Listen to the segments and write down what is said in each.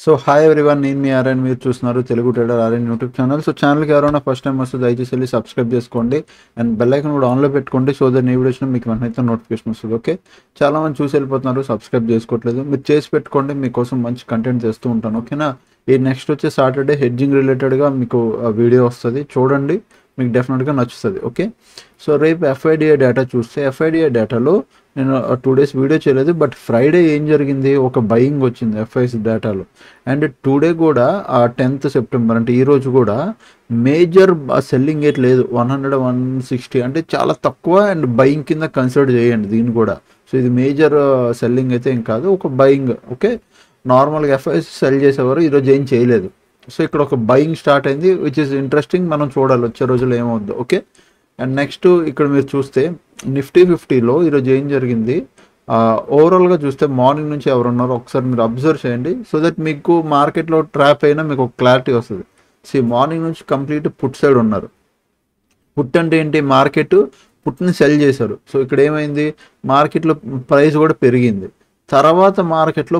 So hi everyone, నేను మీ RN, మీరు చూస్తున్నారు Telugu trader RN YouTube channel. So ఛానల్కి ఎవరైనా ఫస్ట్ టైం వస్తే దయచేసి వెళ్ళి సబ్స్క్రైబ్ చేసుకోండి అండ్ బెల్ ఐకాన్ కూడా ఆన్లో పెట్టుకోండి. సో దట్ నీ వీడియోస్ మీకు వెంటనే నోటిఫికేషన్ వస్తుంది. ఓకే, చాలా మంది చూసి వెళ్ళిపోతున్నారు, సబ్స్క్రైబ్ చేసుకోవట్లేదు. మీరు చేసి పెట్టుకోండి, మీకోసం మంచి కంటెంట్ చేస్తూ ఉంటాను. ఓకేనా, ఈ నెక్స్ట్ వచ్చే సాటర్డే హెడ్జింగ్ రిలేటెడ్గా మీకు వీడియో వస్తుంది, చూడండి, మీకు డెఫినెట్గా నచ్చుతుంది. ఓకే, సో రేపు ఎఫ్ఐడిఐ డేటా చూస్తే ఎఫ్ఐడిఐ డేటాలో నేను 2 days వీడియో చేయలేదు, బట్ ఫ్రైడే ఏం జరిగింది, ఒక బయింగ్ వచ్చింది ఎఫ్ఐసి డేటాలో. అండ్ టుడే కూడా 10th September అంటే ఈరోజు కూడా మేజర్ సెల్లింగ్ ఏట్ లేదు, 100 160 అంటే చాలా తక్కువ. అండ్ బయింగ్ కింద కన్సిడర్ చేయండి దీన్ని కూడా. సో ఇది మేజర్ సెల్లింగ్ అయితే ఏం కాదు, ఒక బయింగ్. ఓకే, నార్మల్గా ఎఫ్ఐసి సెల్ చేసేవారు, ఈరోజు ఏం చేయలేదు. సో ఇక్కడ ఒక బయింగ్ స్టార్ట్ అయింది, విచ్ ఇస్ ఇంట్రెస్టింగ్. మనం చూడాలి వచ్చే రోజులు ఏమవుద్దో. ఓకే, అండ్ నెక్స్ట్ ఇక్కడ మీరు చూస్తే నిఫ్టీ 50లో ఈరోజు ఏం జరిగింది, ఓవరాల్గా చూస్తే మార్నింగ్ నుంచి ఎవరున్నారో ఒకసారి మీరు అబ్జర్వ్ చేయండి, సో దట్ మీకు మార్కెట్లో ట్రాప్ అయినా మీకు ఒక క్లారిటీ వస్తుంది. మార్నింగ్ నుంచి కంప్లీట్ పుట్ సైడ్ ఉన్నారు. పుట్ అంటే ఏంటి, మార్కెట్ పుట్ని సెల్ చేశారు. సో ఇక్కడ ఏమైంది, మార్కెట్లో ప్రైస్ కూడా పెరిగింది. తర్వాత మార్కెట్లో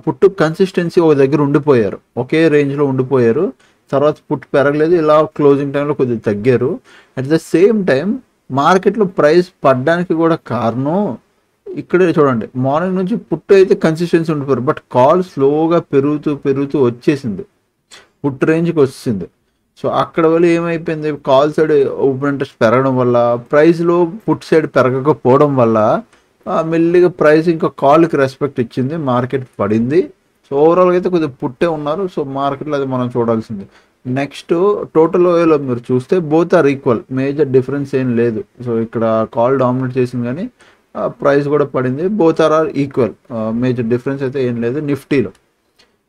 పుట్టు కన్సిస్టెన్సీ ఒక దగ్గర ఉండిపోయారు, ఒకే రేంజ్లో ఉండిపోయారు. తర్వాత పుట్ పెరగలేదు, ఇలా క్లోజింగ్ టైంలో కొద్దిగా తగ్గారు. అట్ ద సేమ్ టైం మార్కెట్లో ప్రైస్ పడడానికి కూడా కారణం ఇక్కడే చూడండి, మార్నింగ్ నుంచి పుట్టు అయితే కన్సిస్టెన్సీ ఉండిపోయారు, బట్ కాల్ స్లోగా పెరుగుతూ పెరుగుతూ వచ్చేసింది, పుట్ రేంజ్కి వచ్చింది. సో అక్కడ వల్ల ఏమైపోయింది, కాల్ సైడ్ ఓపెన్ ఇంట్రెస్ట్ పెరగడం వల్ల, ప్రైస్లో పుట్ సైడ్ పెరగకపోవడం వల్ల మెల్లిగా ప్రైస్ ఇంకా కాల్కి రెస్పెక్ట్ ఇచ్చింది, మార్కెట్ పడింది. సో ఓవరాల్గా అయితే కొద్దిగా పుట్టే ఉన్నారు. సో మార్కెట్లో అది మనం చూడాల్సింది. నెక్స్ట్ టోటల్ ఓవేలో మీరు చూస్తే both are equal, major difference ఏం లేదు. సో ఇక్కడ కాల్ డామినేట్ చేసింది కానీ ప్రైస్ కూడా పడింది, both are equal, major difference అయితే ఏం లేదు నిఫ్టీలో.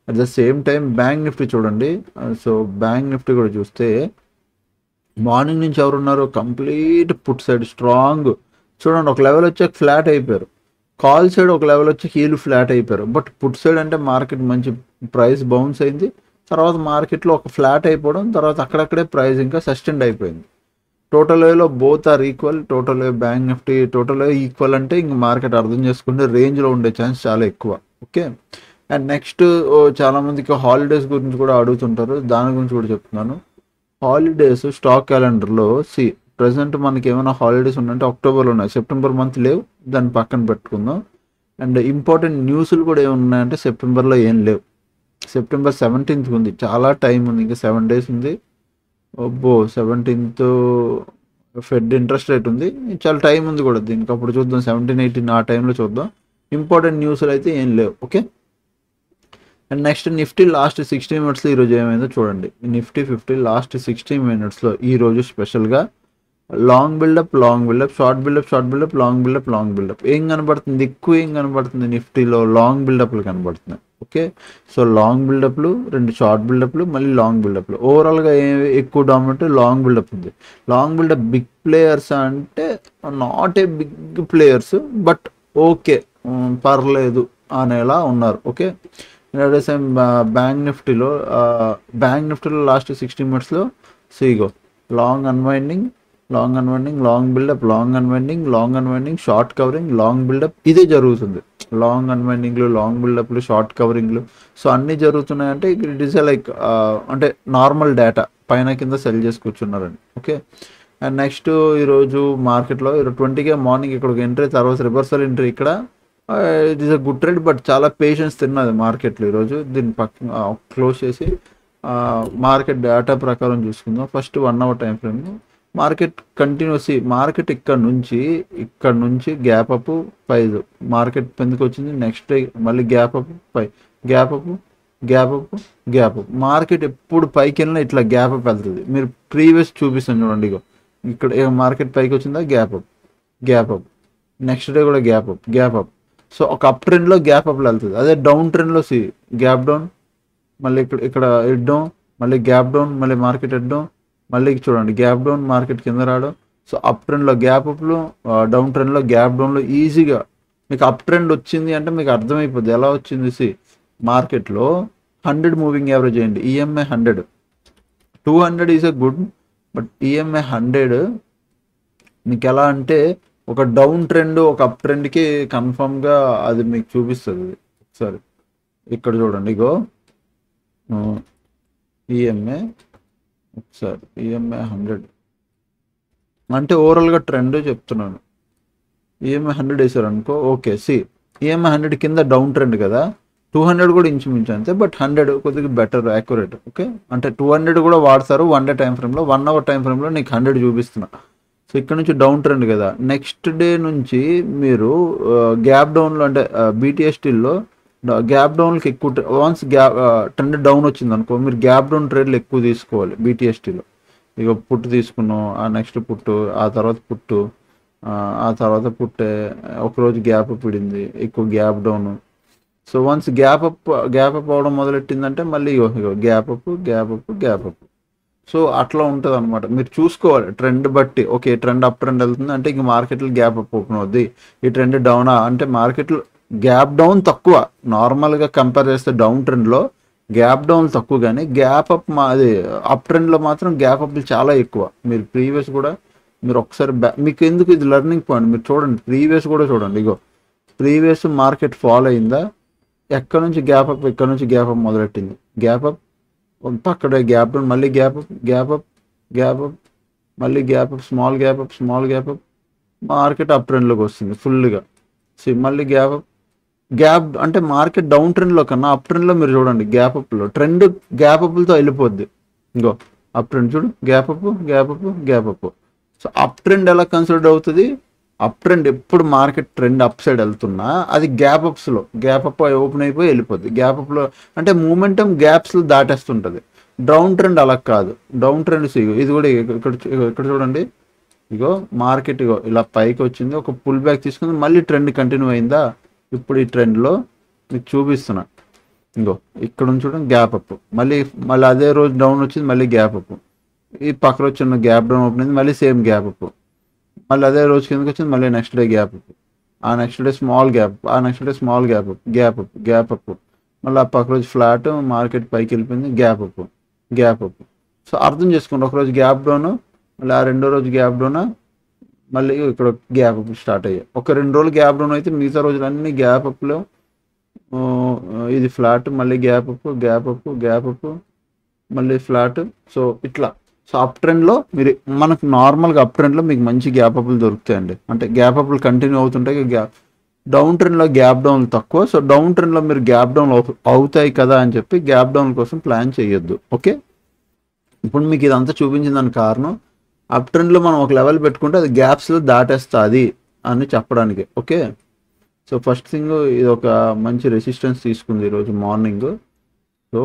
At the same time bank Nifty చూడండి. సో బ్యాంక్ నిఫ్టీ కూడా చూస్తే మార్నింగ్ నుంచి ఎవరున్నారు, కంప్లీట్ పుట్ సైడ్ స్ట్రాంగ్. చూడండి, ఒక లెవెల్ వచ్చాక ఫ్లాట్ అయిపోయారు, కాల్ సైడ్ ఒక లెవెల్ వచ్చి హీల్ ఫ్లాట్ అయిపోయారు. బట్ పుట్ సైడ్ అంటే మార్కెట్ మంచి ప్రైస్ బౌన్స్ అయింది, తర్వాత మార్కెట్లో ఒక ఫ్లాట్ అయిపోవడం, తర్వాత అక్కడక్కడే ప్రైస్ ఇంకా సస్టెండ్ అయిపోయింది. టోటల్ వేలో బోత్ ఆర్ ఈక్వల్. Total way bank Nifty total way equal అంటే ఇంక మార్కెట్ అర్థం చేసుకుంటే రేంజ్లో ఉండే ఛాన్స్ చాలా ఎక్కువ. ఓకే, అండ్ నెక్స్ట్ చాలామందికి హాలిడేస్ గురించి కూడా అడుగుతుంటారు, దాని గురించి కూడా చెప్తున్నాను. హాలిడేస్ స్టాక్ క్యాలెండర్లో ప్రజెంట్ మనకి ఏమైనా హాలిడేస్ ఉన్నాయంటే అక్టోబర్లో ఉన్నాయి, సెప్టెంబర్ మంత్ లేవు, దాన్ని పక్కన పెట్టుకుందాం. అండ్ ఇంపార్టెంట్ న్యూస్లు కూడా ఏమున్నాయంటే సెప్టెంబర్లో ఏం లేవు. సెప్టెంబర్ 17th ఉంది, చాలా టైం ఉంది, ఇంకా 7 days ఉంది. అబ్బో, 17th ఫెడ్ ఇంట్రెస్ట్ రేట్ ఉంది, చాలా టైం ఉంది కూడా దీనికి. అప్పుడు చూద్దాం, 17 18 ఆ టైంలో చూద్దాం. ఇంపార్టెంట్ న్యూస్లు అయితే ఏం లేవు. Okay, and next Nifty last 60 minutesలో ఈరోజు ఏమైందో చూడండి. నిఫ్టీ 50 లాస్ట్ 60 minutesలో ఈరోజు స్పెషల్గా long buildup, long buildup, short buildup, short buildup, long buildup, long buildup. ఏం కనబడుతుంది, ఎక్కువ ఏం కనబడుతుంది నిఫ్టీలో, లాంగ్ బిల్డప్లు కనబడుతున్నాయి. ఓకే, సో లాంగ్ బిల్డప్లు, 2 షార్ట్ బిల్డప్లు, మళ్ళీ లాంగ్ బిల్డప్లు. ఓవరాల్గా ఎక్కువ డామినేట్ లాంగ్ బిల్డప్ ఉంది. లాంగ్ బిల్డప్ బిగ్ ప్లేయర్స్ అంటే not a big players, but okay పర్లేదు అనేలా ఉన్నారు. ఓకే, అదే సేమ్ బ్యాంక్ నిఫ్టీలో లాస్ట్ 60 minutesలో సీగో long unwinding, long unwinding, long buildup, long unwinding, long unwinding, short covering, long buildup, ఇదే జరుగుతుంది. లాంగ్ అన్వైండింగ్లు, లాంగ్ బిల్డప్లు, షార్ట్ కవరింగ్లు, సో అన్నీ జరుగుతున్నాయంటే ఇట్ ఈస్ లైక్ అంటే నార్మల్ డేటా, పైన కింద సెల్ చేసి కూర్చున్నారండి. ఓకే, అండ్ నెక్స్ట్ ఈరోజు మార్కెట్లో 20కే మార్నింగ్ ఇక్కడ ఒక ఎంట్రీ, తర్వాత రివర్సల్ ఎంట్రీ. ఇక్కడ it is a good trade, but చాలా పేషెన్స్ తిన్నది మార్కెట్లో ఈరోజు. దీన్ని పక్కన క్లోజ్ చేసి మార్కెట్ డేటా ప్రకారం చూసుకుందాం. First 1 hour time frame. Market కంటిన్యూస్లీ, మార్కెట్ ఇక్కడ నుంచి గ్యాప్ అప్ ప్రైజ్, మార్కెట్ పెందుకు వచ్చింది, నెక్స్ట్ డే మళ్ళీ గ్యాప్ అప్ పై, gap up, gap up, gap up. Market ఎప్పుడు పైకి వెళ్ళినా ఇట్లా గ్యాప్ అప్ వెళ్తుంది. మీరు ప్రీవియస్ చూపిస్తాను చూడండి, ఇగో ఇక్కడ మార్కెట్ పైకి వచ్చిందా, gap up, gap up, next day కూడా gap up, gap up. So ఒక అప్ ట్రెండ్లో గ్యాప్ అప్లో వెళ్తుంది. అదే డౌన్ ట్రెండ్లో గ్యాప్ డౌన్, మళ్ళీ ఇక్కడ హెడ్ డౌన్, మళ్ళీ గ్యాప్ డౌన్, మళ్ళీ మార్కెట్ హెడ్ డౌన్, మళ్ళీ చూడండి గ్యాప్ డౌన్, మార్కెట్ కింద రావడం. సో అప్ ట్రెండ్లో గ్యాప్ అప్లో, డౌన్ ట్రెండ్లో గ్యాప్ డౌన్లో ఈజీగా మీకు అప్ ట్రెండ్ వచ్చింది అంటే మీకు అర్థమైపోద్ది ఎలా వచ్చింది. మార్కెట్లో 100 మూవింగ్ యావరేజ్ చేయండి, EMI 100, 200 is a good, but EMI 100 మీకు ఎలా అంటే ఒక డౌన్ ట్రెండ్ ఒక అప్ ట్రెండ్కి కన్ఫామ్గా అది మీకు చూపిస్తుంది. ఒకసారి ఇక్కడ చూడండి, ఇగో ఈఎంఏ ఒకసారి ఈఎంఏ 100 అంటే ఓవరాల్గా ట్రెండ్ చెప్తున్నాను. ఈఎంఐ 100 వేసారు అనుకో, ఓకే. ఈఎంఐ 100 కింద డౌన్ ట్రెండ్ కదా, 200 కూడా ఇంచుమించు అంతే, బట్ 100 కొద్దిగా బెటర్ యాక్యురేట్. ఓకే, అంటే 200 కూడా వాడతారు 1 డే టైం ఫ్రేమ్లో, 1 అవర్ టైం ఫ్రేమ్లో నీకు 100 చూపిస్తున్నా. సో ఇక్కడ నుంచి డౌన్ ట్రెండ్ కదా, నెక్స్ట్ డే నుంచి మీరు గ్యాప్ డౌన్లో అంటే బీటీఎస్టీల్లో గ్యాప్ డౌన్కి ఎక్కువ వన్స్ గ్యాప్ ట్రెండ్ డౌన్ వచ్చింది అనుకో, మీరు గ్యాప్ డౌన్ ట్రేడ్లు ఎక్కువ తీసుకోవాలి బీటీఎస్టీలో. ఇక పుట్టు తీసుకున్నాం, ఆ నెక్స్ట్ పుట్టు, ఆ తర్వాత పుట్టు, ఆ తర్వాత పుట్టే ఒకరోజు గ్యాప్ అప్ పడింది, ఎక్కువ gap down. So once gap up అవడం మొదలెట్టిందంటే మళ్ళీ gap up gap up gap up. So అట్లా ఉంటుంది అనమాట. మీరు చూసుకోవాలి ట్రెండ్ బట్టి. ఓకే, ట్రెండ్ అప్ ట్రెండ్ వెళ్తుంది అంటే ఇంక మార్కెట్లో గ్యాప్ అప్ ఓపెన్ అవుద్ది. ఈ ట్రెండ్ డౌనా అంటే మార్కెట్లో గ్యాప్ డౌన్ తక్కువ. నార్మల్గా కంపేర్ చేస్తే డౌన్ ట్రెండ్లో గ్యాప్ డౌన్ తక్కువ, కానీ గ్యాప్ అప్ అది అప్ ట్రెండ్లో మాత్రం గ్యాప్ అప్లు చాలా ఎక్కువ. మీరు ప్రీవియస్ కూడా మీరు ఒకసారి మీకు ఎందుకు ఇది లెర్నింగ్ పాయింట్, మీరు చూడండి ప్రీవియస్ కూడా చూడండి. ఇగో ప్రీవియస్ మార్కెట్ ఫాలో అయిందా, ఎక్కడ నుంచి గ్యాప్ అప్, ఎక్కడ నుంచి గ్యాప్ అప్ మొదలెట్టింది, గ్యాప్ అప్ అక్కడే గ్యాప్ డౌన్, మళ్ళీ gap up gap up gap up, మళ్ళీ gap up, small gap up small gap up, market up ట్రెండ్లోకి వస్తుంది ఫుల్గా. మళ్ళీ గ్యాప్ అప్ గ్యాప్ అంటే మార్కెట్ డౌన్ ట్రెండ్లో కన్నా అప్ ట్రెండ్లో మీరు చూడండి గ్యాప్ అప్లో ట్రెండ్ గ్యాప్ అప్లతో వెళ్ళిపోద్ది. ఇంకో అప్ ట్రెండ్ చూడు, gap up gap up gap up. So up trend ఎలా కన్సిడర్ అవుతుంది, అప్ ట్రెండ్ ఎప్పుడు మార్కెట్ ట్రెండ్ అప్ సైడ్ వెళ్తున్నా అది గ్యాప్ అప్స్లో గ్యాప్ అప్ ఓపెన్ అయిపోయి వెళ్ళిపోద్ది. గ్యాప్ అప్లో అంటే మూమెంటం గ్యాప్స్లో దాటేస్తుంటుంది. డౌన్ ట్రెండ్ అలా కాదు. డౌన్ ట్రెండ్స్ ఇది కూడా ఇక్కడ చూడండి, ఇగో మార్కెట్ ఇగో ఇలా పైకి వచ్చింది, ఒక పుల్ బ్యాక్ తీసుకుంది, మళ్ళీ ట్రెండ్ కంటిన్యూ అయిందా. ఇప్పుడు ఈ ట్రెండ్లో మీకు చూపిస్తున్నా, ఇంకో ఇక్కడ నుంచి చూడండి గ్యాప్ అప్, మళ్ళీ అదే రోజు డౌన్ వచ్చింది, మళ్ళీ గ్యాప్ అప్, ఈ పక్కన వచ్చిన గ్యాప్ డౌన్ ఓపెన్ అయింది, మళ్ళీ సేమ్ గ్యాప్ అప్, మళ్ళీ అదే రోజు కిందకి వచ్చింది, మళ్ళీ నెక్స్ట్ డే గ్యాప్ అప్, ఆ నెక్స్ట్ డే స్మాల్ గ్యాప్, ఆ next day small gap up gap up gap up, మళ్ళీ ఆ పక్క రోజు ఫ్లాట్, మార్కెట్ పైకి వెళ్ళిపోయింది, gap up gap up. So అర్థం చేసుకోండి, ఒకరోజు గ్యాప్ డౌన్, మళ్ళీ ఆ రెండో రోజు గ్యాప్ డౌన్, మళ్ళీ ఇక్కడ గ్యాప్ అప్ స్టార్ట్ అయ్యాయి. ఒక 2 రోజులు గ్యాప్ డౌన్ అయితే మిగతా రోజులు అన్ని గ్యాప్ అప్లో, ఇది ఫ్లాట్, మళ్ళీ gap up gap up gap up, మళ్ళీ ఫ్లాట్. సో ఇట్లా. సో అప్ ట్రెండ్లో మీరు మనకు నార్మల్గా అప్ ట్రెండ్లో మీకు మంచి గ్యాప్ అప్లు దొరుకుతాయండి, అంటే గ్యాప్ అప్లు కంటిన్యూ అవుతుంటాయి. డౌన్ ట్రెండ్లో గ్యాప్ డౌన్ తక్కువ. సో డౌన్ ట్రెండ్లో మీరు గ్యాప్ డౌన్ అవుతాయి కదా అని చెప్పి గ్యాప్ డౌన్ కోసం ప్లాన్ చేయొద్దు. ఓకే, ఇప్పుడు మీకు ఇదంతా చూపించిన దానికి కారణం అప్ ట్రెండ్లో మనం ఒక లెవెల్ పెట్టుకుంటే అది గ్యాప్స్లో దాటేస్తుంది అని చెప్పడానికి. ఓకే, సో ఫస్ట్ థింగ్ ఇది ఒక మంచి రెసిస్టెన్స్ తీసుకుంది ఈరోజు morning. So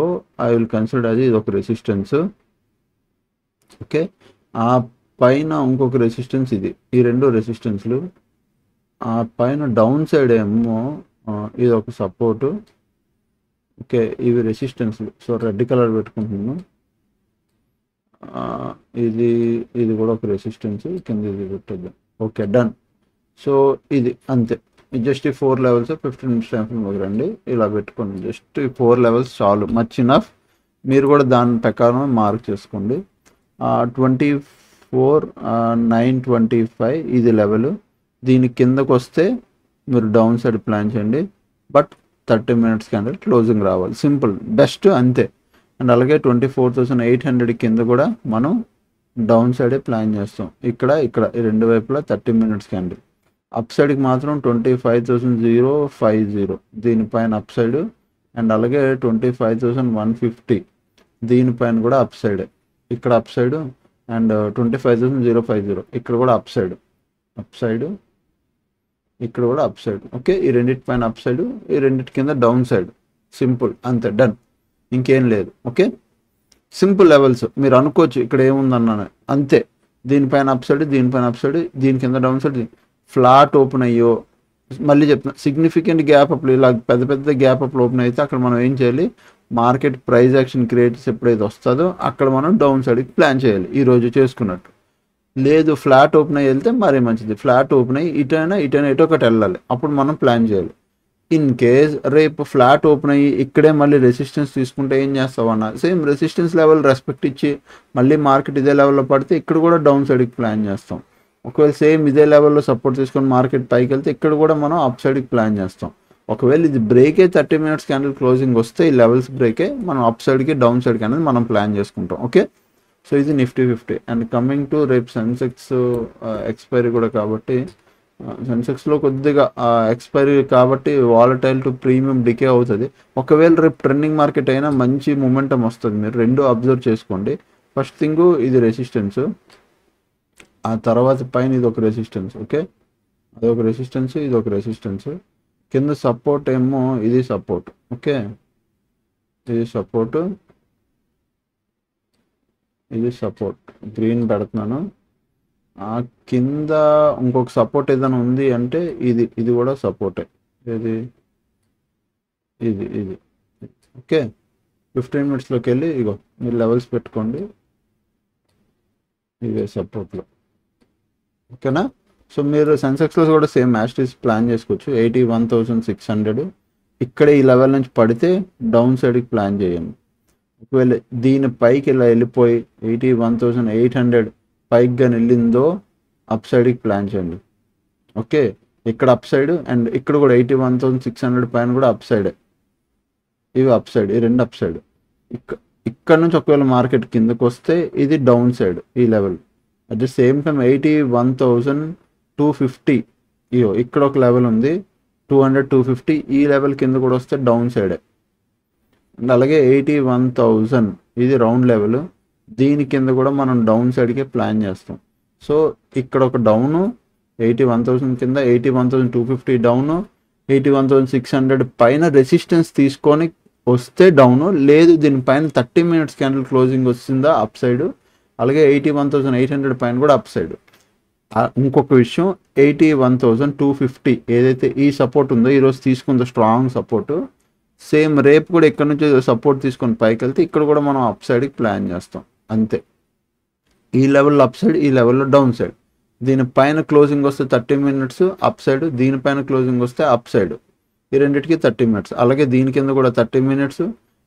I will consider అది ఇది ఒక రెసిస్టెన్స్. ఓకే, ఆ పైన ఇంకొక రెసిస్టెన్స్, ఇది ఈ రెండు రెసిస్టెన్స్లు. ఆ పైన డౌన్ సైడ్ ఏమో ఇది ఒక సపోర్టు. ఓకే, ఇవి రెసిస్టెన్స్లు. సో రెడ్ కలర్ పెట్టుకుంటున్నాను. ఇది కూడా ఒక రెసిస్టెన్స్, కింద ఇది పెట్టద్దు. Okay, done. సో ఇది అంతే, జస్ట్ ఈ 4 లెవెల్స్ 15 మినిట్స్ టైం ఫ్రేమ్ రండి, ఇలా పెట్టుకోండి. జస్ట్ ఈ 4 లెవెల్స్ చాలు, మచ్ ఇనఫ్. మీరు కూడా దాని ప్రకారం మార్క్ చేసుకోండి. 24,925 ఇది లెవెల్. దీని కిందకు వస్తే మీరు డౌన్ సైడ్ ప్లాన్ చేయండి, బట్ 30 మినిట్స్ క్యాండిల్ క్లోజింగ్ రావాలి. సింపుల్, బెస్ట్ అంతే. అండ్ అలాగే 24,800 కింద కూడా మనం డౌన్ సైడే ప్లాన్ చేస్తాం. ఇక్కడ ఈ రెండు వైపులా 30 మినిట్స్ క్యాండిల్. అప్ సైడ్కి మాత్రం 25,050 దీనిపైన అప్ సైడ్. అండ్ అలాగే 25,150 దీనిపైన కూడా అప్ సైడ్, ఇక్కడ అప్ సైడ్. అండ్ 25,050 ఇక్కడ కూడా అప్ సైడ్, ఇక్కడ కూడా అప్ సైడ్. ఓకే, ఈ రెండింటి పైన అప్ సైడ్, ఈ రెండింటి కింద డౌన్ సైడ్. సింపుల్, అంతే, డన్, ఇంకేం లేదు. Okay, simple levels. మీరు అనుకోవచ్చు ఇక్కడ ఏముందన్నాను, అంతే. దీనిపైన అప్ సైడ్, దీనిపైన అప్ సైడ్, దీని కింద డౌన్ సైడ్. ఫ్లాట్ ఓపెన్ అయ్యో, మళ్ళీ చెప్తున్నా, సిగ్నిఫికెంట్ గ్యాప్ అప్లు, ఇలా పెద్ద గ్యాప్ అప్లు ఓపెన్ అయితే అక్కడ మనం ఏం చేయాలి, మార్కెట్ ప్రైస్ యాక్షన్ క్రియేట్ ఎప్పుడైతే వస్తుందో అక్కడ మనం డౌన్ సైడ్కి ప్లాన్ చేయాలి, ఈరోజు చేసుకున్నట్టు. లేదు ఫ్లాట్ ఓపెన్ అయ్యి వెళ్తే మరీ మంచిది. ఫ్లాట్ ఓపెన్ అయ్యి ఇటైనా ఎటో ఒకటి వెళ్ళాలి, అప్పుడు మనం ప్లాన్ చేయాలి. ఇన్ కేస్ రేపు ఫ్లాట్ ఓపెన్ అయ్యి ఇక్కడే మళ్ళీ రెసిస్టెన్స్ తీసుకుంటే ఏం చేస్తావన్నా, సేమ్ రెసిస్టెన్స్ లెవెల్ రెస్పెక్ట్ ఇచ్చి మళ్ళీ మార్కెట్ ఇదే లెవెల్లో పడితే ఇక్కడ కూడా డౌన్ సైడ్కి ప్లాన్ చేస్తాం. ఒకవేళ సేమ్ ఇదే లెవెల్లో సపోర్ట్ తీసుకొని మార్కెట్ పైకి వెళ్తే ఇక్కడ కూడా మనం అప్ సైడ్కి ప్లాన్ చేస్తాం. ఒకవేళ ఇది బ్రేకే 30 మినిట్స్ క్యాండిల్ క్లోజింగ్ వస్తే ఈ లెవెల్స్ బ్రేకే మనం అప్ సైడ్కి డౌన్ సైడ్కి అనేది మనం ప్లాన్ చేసుకుంటాం. ఓకే, సో ఇది నిఫ్టీ 50. అండ్ కమింగ్ టు రేపు సెన్సెక్స్ ఎక్స్పైరీ కూడా కాబట్టి సెన్సెక్స్లో కొద్దిగా ఎక్స్పైరీ కాబట్టి వాలటైల్ టు ప్రీమియం డికే అవుతుంది. ఒకవేళ రేపు ట్రెండింగ్ మార్కెట్ అయినా మంచి మూమెంటం వస్తుంది. మీరు రెండు అబ్జర్వ్ చేసుకోండి. ఫస్ట్ థింగ్ ఇది రెసిస్టెన్స్, ఆ తర్వాత పైన ఇది ఒక రెసిస్టెన్స్. ఓకే, అదొక రెసిస్టెన్స్, ఇది ఒక రెసిస్టెన్స్. కింద సపోర్ట్ ఏమో ఇది సపోర్ట్. ఓకే, ఇది సపోర్ట్, ఇది సపోర్ట్. గ్రీన్ పెడుతున్నాను. ఆ కింద ఇంకొక సపోర్ట్ ఏదైనా ఉంది అంటే ఇది కూడా సపోర్టే. ఇది ఇది ఇది ఓకే, 15 మినిట్స్లోకి వెళ్ళి ఇగో మీరు లెవెల్స్ పెట్టుకోండి, ఇవే సపోర్ట్లో. ఓకేనా, సో మీరు సెన్సెక్స్లో కూడా సేమ్ యాస్టీస్ ప్లాన్ చేసుకోవచ్చు. 81,600 ఇక్కడ ఈ లెవెల్ నుంచి పడితే డౌన్ సైడ్కి ప్లాన్ చేయండి. ఒకవేళ దీని పైకి ఇలా వెళ్ళిపోయి 81,800 పైకి కానీ వెళ్ళిందో అప్ సైడ్కి ప్లాన్ చేయండి. ఓకే, ఇక్కడ అప్ సైడ్ అండ్ ఇక్కడ కూడా 81,600 పైన కూడా అప్ సైడే. ఇవి అప్ సైడ్, ఈ రెండు అప్ సైడ్. ఇక్కడ నుంచి ఒకవేళ మార్కెట్ కిందకు వస్తే ఇది డౌన్ సైడ్ ఈ level. At the same time 81,250 ఇయో ఇక్కడ ఒక లెవెల్ ఉంది 200 250, ఈ లెవెల్ కింద కూడా వస్తే డౌన్ సైడే. అండ్ అలాగే 81,000 ఇది రౌండ్ లెవెల్, దీని కింద కూడా మనం డౌన్ సైడ్కే ప్లాన్ చేస్తాం. సో ఇక్కడ ఒక డౌను 81,000 కింద, 81,250 డౌను, 81,600 పైన రెసిస్టెన్స్ తీసుకొని వస్తే డౌను, లేదు దీనిపైన 30 మినిట్స్ క్యాండిల్ క్లోజింగ్ వస్తుందా అప్ సైడ్. అలాగే 81,800 పైన కూడా అప్ సైడ్. ఇంకొక విషయం 81,250 ఏదైతే ఈ సపోర్ట్ ఉందో ఈరోజు తీసుకుందో స్ట్రాంగ్ సపోర్ట్, సేమ్ రేపు కూడా ఇక్కడ నుంచి సపోర్ట్ తీసుకొని పైకి వెళ్తే ఇక్కడ కూడా మనం అప్ సైడ్కి ప్లాన్ చేస్తాం అంతే. ఈ లెవెల్లో అప్ సైడ్, ఈ లెవెల్లో డౌన్ సైడ్. దీనిపైన క్లోజింగ్ వస్తే 30 మినిట్స్ అప్ సైడ్, దీనిపైన క్లోజింగ్ వస్తే అప్ సైడ్. ఈ రెండింటికి 30 మినిట్స్. అలాగే దీని కింద కూడా 30 మినిట్స్,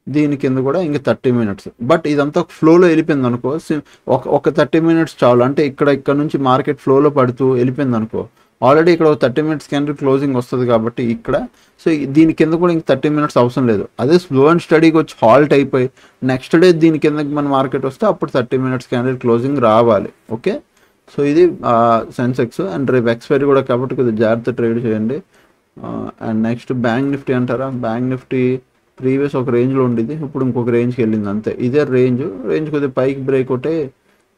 దీని కింద కూడా ఇంకా 30 మినిట్స్. బట్ ఇదంతా ఫ్లోలో వెళ్ళిపోయింది అనుకో, ఒక 30 మినిట్స్ చాలు. అంటే ఇక్కడ నుంచి మార్కెట్ ఫ్లోలో పడుతూ వెళ్ళిపోయింది అనుకో, ఆల్రెడీ ఇక్కడ ఒక 30 మినిట్స్ క్యాండిల్ క్లోజింగ్ వస్తుంది కాబట్టి ఇక్కడ, సో దీని కింద కూడా ఇంక 30 మినిట్స్ అవసరం లేదు. అదే స్లో అండ్ స్టడీకి వచ్చి హాల్ట్ అయిపోయి నెక్స్ట్ డే దీని కిందకి మన మార్కెట్ వస్తే అప్పుడు 30 మినిట్స్ క్యాండిల్ క్లోజింగ్ రావాలి. ఓకే, సో ఇది సెన్సెక్స్. అండ్ రేపు ఎక్స్పైరీ కూడా కాబట్టి కొద్దిగా జాగ్రత్త ట్రేడ్ చేయండి. అండ్ నెక్స్ట్ బ్యాంక్ నిఫ్టీ అంటారా, బ్యాంక్ నిఫ్టీ ప్రీవియస్ ఒక రేంజ్లో ఉండేది, ఇప్పుడు ఇంకొక రేంజ్కి వెళ్ళింది అంతే. ఇదే రేంజ్ కొద్దిగా పైకి బ్రేక్ ఒకటే.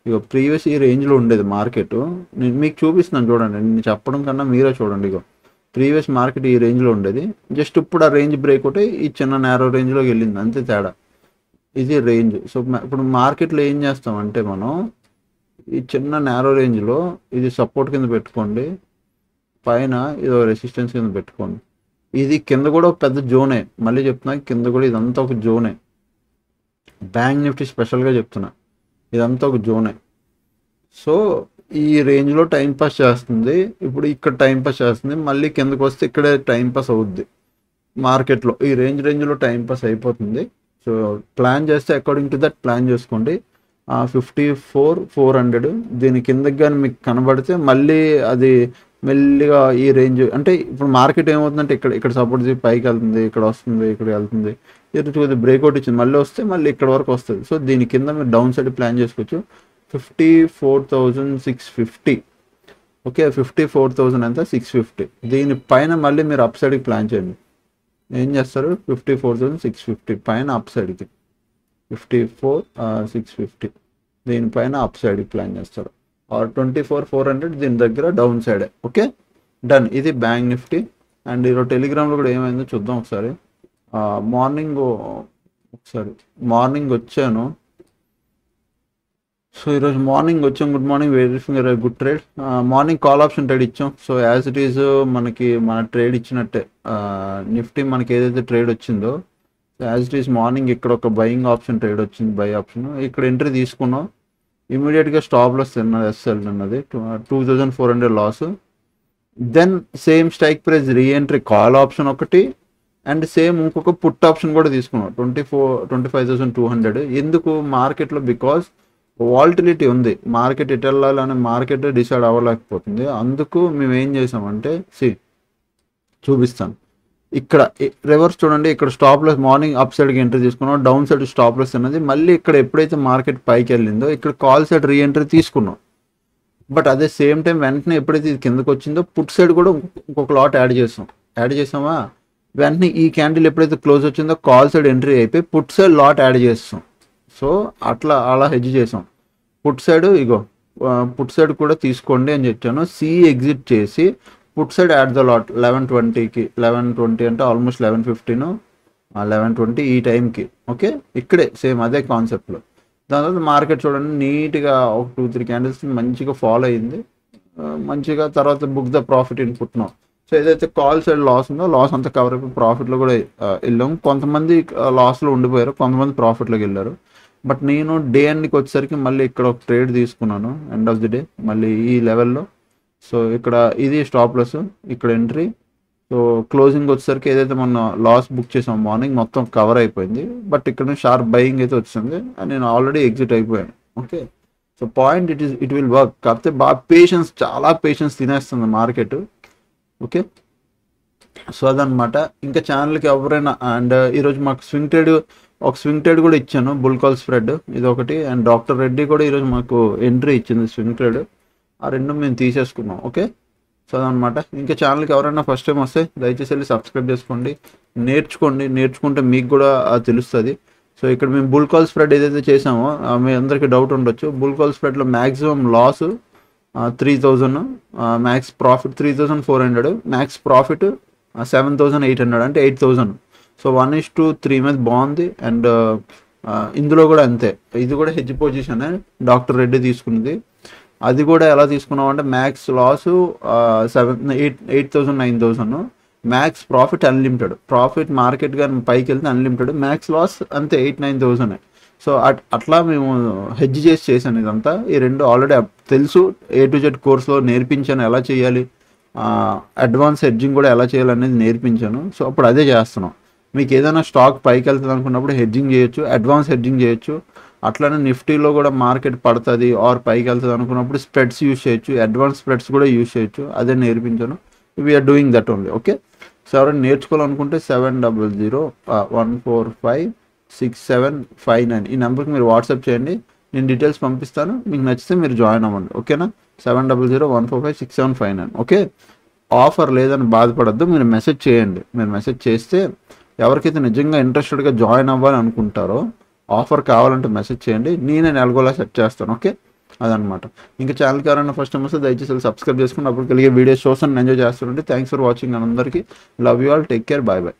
ఇక ప్రీవియస్ ఈ రేంజ్లో ఉండేది మార్కెట్, నేను మీకు చూపిస్తున్నాను చూడండి, నేను చెప్పడం కన్నా మీరే చూడండి. ఇక ప్రీవియస్ మార్కెట్ ఈ రేంజ్లో ఉండేది, జస్ట్ ఇప్పుడు ఆ రేంజ్ బ్రేక్ ఒకటే ఈ చిన్న నేరో రేంజ్లోకి వెళ్ళింది అంతే తేడా. ఇది రేంజ్. సో ఇప్పుడు మార్కెట్లో ఏం చేస్తామంటే మనం ఈ చిన్న నేరో రేంజ్లో ఇది సపోర్ట్ కింద పెట్టుకోండి, పైన ఇది రెసిస్టెన్స్ కింద పెట్టుకోండి. ఇది కింద కూడా ఒక పెద్ద జోనే, మళ్ళీ చెప్తున్నా కింద కూడా ఇదంతా ఒక జోనే. బ్యాంక్ నిఫ్టీ స్పెషల్గా చెప్తున్నా, ఇదంతా ఒక జోనే. సో ఈ రేంజ్లో టైం పాస్ చేస్తుంది, ఇప్పుడు ఇక్కడ టైం పాస్ చేస్తుంది, మళ్ళీ కిందకు వస్తే ఇక్కడే టైం పాస్ అవుద్ది. మార్కెట్లో ఈ రేంజ్లో టైం పాస్ అయిపోతుంది. సో ప్లాన్ చేస్తే అకార్డింగ్ టు దట్ ప్లాన్ చేసుకోండి. 54,400 దీని కిందకి కానీ మీకు కనబడితే మళ్ళీ అది మెల్లిగా ఈ రేంజ్, అంటే ఇప్పుడు మార్కెట్ ఏమవుతుందంటే ఇక్కడ సపోర్ట్ పైకి వెళ్తుంది, ఇక్కడ వస్తుంది, ఇక్కడ వెళ్తుంది, ఇది కొద్దిగా బ్రేక్అవుట్ ఇచ్చింది, మళ్ళీ వస్తే మళ్ళీ ఇక్కడ వరకు వస్తుంది. సో దీని కింద మీరు డౌన్ సైడ్ ప్లాన్ చేసుకోవచ్చు. 54,650 ఓకే, 54,000 ఎంత 650. దీనిపైన మళ్ళీ మీరు అప్ సైడ్కి ప్లాన్ చేయండి. ఏం చేస్తారు 54,650 పైన అప్ సైడ్కి 54,650 దీనిపైన అప్ సైడ్కి ప్లాన్ చేస్తారు. ఆర్ 24,400 దీని దగ్గర డౌన్ సైడే. Okay done. ఇది బ్యాంక్ నిఫ్టీ. అండ్ ఈరోజు టెలిగ్రామ్లో కూడా ఏమైందో చూద్దాం ఒకసారి. మార్నింగ్ వచ్చాను. సో ఈరోజు మార్నింగ్ వచ్చాం. Good morning, very good trade. Morning call option trade ఇచ్చాం. సో యాజ్ ఇట్ ఈజ్ మన ట్రేడ్ ఇచ్చినట్టే. నిఫ్టీ మనకి ఏదైతే ట్రేడ్ వచ్చిందో యాజ్ ఇట్ ఈజ్ మార్నింగ్ ఇక్కడ ఒక బయింగ్ ఆప్షన్ ట్రేడ్ వచ్చింది, బై ఆప్షన్. ఇక్కడ ఎంట్రీ తీసుకున్నాం, ఇమీడియట్గా స్టాప్ లాస్ తిన్నది, ఎస్ఎల్ అన్నది 2,400 loss. Then same strike price reentry call option ఒకటి, అండ్ సేమ్ ఇంకొక పుట్ ఆప్షన్ కూడా తీసుకున్నాం 25,200. ఎందుకు మార్కెట్లో? బికాస్ వాల్టిలిటీ ఉంది, మార్కెట్ ఎటు వెళ్ళాలని మార్కెట్ డిసైడ్ అవ్వలేకపోతుంది. అందుకు మేము ఏం చేసామంటే చూపిస్తాను. ఇక్కడ రివర్స్ చూడండి, ఇక్కడ స్టాప్ లాస్ మార్నింగ్ అప్ సైడ్కి ఎంట్రీ తీసుకున్నాం, డౌన్ సైడ్ స్టాప్ లాస్ అనేది మళ్ళీ ఇక్కడ ఎప్పుడైతే మార్కెట్ పైకి వెళ్ళిందో ఇక్కడ కాల్ సైడ్ రీ ఎంట్రీ తీసుకున్నాం. బట్ అదే సేమ్ టైం వెంటనే ఎప్పుడైతే ఇది కిందకు వచ్చిందో పుట్ సైడ్ కూడా ఇంకొక లాట్ యాడ్ చేసామా, వెంటనే ఈ క్యాండిల్ ఎప్పుడైతే క్లోజ్ వచ్చిందో కాల్ సైడ్ ఎంట్రీ అయిపోయి పుట్ సైడ్ లాట్ యాడ్ చేస్తాం. సో అలా హెడ్జ్ చేసాం. పుట్ సైడ్ పుట్ సైడ్ కూడా తీసుకోండి అని చెప్పాను. సి ఎగ్జిట్ చేసి put side add the lot 11:20కి, 11:20 అంటే ఆల్మోస్ట్ 11:15, 11:20 ఈ టైంకి. ఓకే, ఇక్కడే సేమ్ అదే కాన్సెప్ట్లో. దాని తర్వాత మార్కెట్ చూడండి నీట్గా ఒక 2-3 క్యాండిల్స్ మంచిగా ఫాలో అయింది, మంచిగా. తర్వాత బుక్ ద ప్రాఫిట్ ఇన్ పుట్నో. సో ఏదైతే కాల్ సైడ్ లాస్ ఉందో లాస్ అంతా కవర్ అయిపోయి ప్రాఫిట్లో కూడా వెళ్ళాము. కొంతమంది లాస్లో ఉండిపోయారు, కొంతమంది ప్రాఫిట్లోకి వెళ్ళారు. బట్ నేను డే ఎండ్కి వచ్చేసరికి మళ్ళీ ఇక్కడ ఒక ట్రేడ్ తీసుకున్నాను ఎండ్ ఆఫ్ ది డే మళ్ళీ ఈ లెవెల్లో. సో ఇక్కడ ఇది స్టాప్ లాస్, ఇక్కడ ఎంట్రీ. సో క్లోజింగ్ వచ్చేసరికి ఏదైతే మనం లాస్ బుక్ చేసాం మార్నింగ్ మొత్తం కవర్ అయిపోయింది. బట్ ఇక్కడ షార్ప్ బయింగ్ అయితే వచ్చింది, నేను ఆల్రెడీ ఎగ్జిట్ అయిపోయాను. Okay, so point it will work. కాకపోతే బాగా పేషెన్స్, చాలా పేషెన్స్ తినేస్తుంది మార్కెట్. ఓకే, సో అదనమాట. ఇంకా ఛానల్కి ఎవరైనా అండ్ ఈరోజు మాకు స్వింగ్ ట్రేడ్ కూడా ఇచ్చాను, బుల్ కాల్ స్ప్రెడ్ ఇది ఒకటి, అండ్ డాక్టర్ రెడ్డి కూడా ఈరోజు మాకు ఎంట్రీ ఇచ్చింది స్వింగ్ ట్రేడ్. ఆ రెండు మేము తీసేసుకున్నాం. ఓకే, సో అదనమాట. ఇంకా ఛానల్కి ఎవరైనా ఫస్ట్ టైం వస్తే దయచేసి వెళ్ళి సబ్స్క్రైబ్ చేసుకోండి, నేర్చుకుంటే మీకు కూడా తెలుస్తుంది. సో ఇక్కడ మేము బుల్ కాల్ స్ప్రెడ్ ఏదైతే చేసామో మీ అందరికీ డౌట్ ఉండొచ్చు. బుల్ కాల్ స్ప్రెడ్లో maximum loss 3,000, max profit 3,400, max profit 7,800 అంటే 8,000. సో 1:3 మీద బాగుంది. అండ్ ఇందులో కూడా అంతే, ఇది కూడా హెడ్జ్ పొజిషన్ డాక్టర్ రెడ్డి తీసుకున్నది. అది కూడా ఎలా తీసుకున్నాం అంటే max loss 8,000, 9,000, max profit unlimited. Profit market కానీ పైకి వెళ్తే అన్లిమిటెడ్, మ్యాక్స్ లాస్ అంతే 8,000-9,000. సో అట్లా మేము హెడ్జ్ చేశాను ఇదంతా. ఈ రెండు ఆల్రెడీ తెలుసు, A to Z కోర్స్లో నేర్పించాను ఎలా చేయాలి, అడ్వాన్స్ హెడ్జింగ్ కూడా ఎలా చేయాలి అనేది నేర్పించాను. సో అప్పుడు అదే చేస్తున్నాం. మీకు ఏదైనా స్టాక్ పైకి వెళ్తుంది అనుకున్నప్పుడు హెడ్జింగ్ చేయొచ్చు, అడ్వాన్స్ హెడ్జింగ్ చేయొచ్చు. అట్లనే నిఫ్టీలో కూడా మార్కెట్ పడుతుంది ఆర్ పైకి వెళ్తుంది అనుకున్నప్పుడు స్ప్రెడ్స్ యూజ్ చేయొచ్చు, అడ్వాన్స్ స్ప్రెడ్స్ కూడా యూజ్ చేయొచ్చు. అదే నేర్పించాను. We are doing that only. Okay, so ఎవరైనా నేర్చుకోవాలనుకుంటే 7001456759 ఈ నెంబర్కి మీరు వాట్సాప్ చేయండి, నేను డీటెయిల్స్ పంపిస్తాను. మీకు నచ్చితే మీరు జాయిన్ అవ్వండి. ఓకేనా, 7001456759. ఓకే, ఆఫర్ లేదని బాధపడద్దు, మీరు మెసేజ్ చేయండి. మీరు మెసేజ్ చేస్తే ఎవరికైతే నిజంగా ఇంట్రెస్టెడ్గా జాయిన్ అవ్వాలి అనుకుంటారో ఆఫర్ కావాలంటే మెసేజ్ చేయండి, నేనే నెలగోలా సెట్ చేస్తాను. ఓకే, అదనమాట. ఇంకా ఛానల్కి ఎవరైనా ఫస్ట్ టైం వస్తే దయచేసి సబ్స్క్రైబ్ చేసుకుని అప్పుడు కలిగే వీడియోస్ చూస్తాను, ఎంజాయ్ చేస్తుంటే. థ్యాంక్స్ ఫర్ వాచింగ్ అందరికీ. Love you all, take care, bye bye.